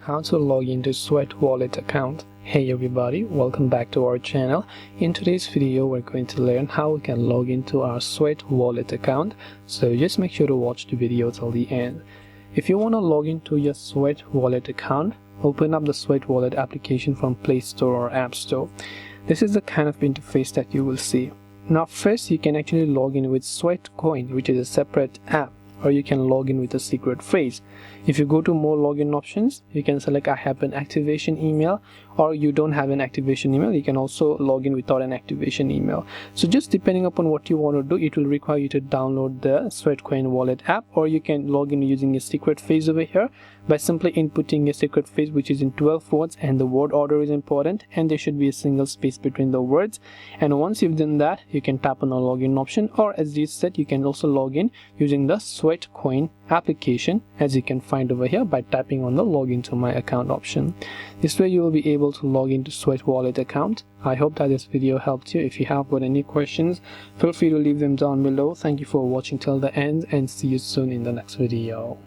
how to log into Sweat Wallet account. Hey everybody, welcome back to our channel. In today's video we're going to learn how we can log into our Sweat Wallet account, so just make sure to watch the video till the end. If you want to log into your Sweat Wallet account, open up the Sweat Wallet application from Play Store or App Store. This is the kind of interface that you will see. Now first you can actually log in with Sweatcoin, which is a separate app, or you can log in with a secret phrase. If you go to more login options, you can select I have an activation email, or you don't have an activation email. You can also log in without an activation email. So just depending upon what you want to do, it will require you to download the Sweatcoin wallet app, or you can log in using a secret phrase over here by simply inputting a secret phrase which is in 12 words, and the word order is important, and there should be a single space between the words. And once you've done that, you can tap on the login option, or as you said, you can also log in using the Sweatcoin application, as you can find over here by tapping on the login to my account option. This way you will be able to log into Sweat Wallet account. I hope that this video helped you. If you have got any questions, feel free to leave them down below. Thank you for watching till the end, and see you soon in the next video.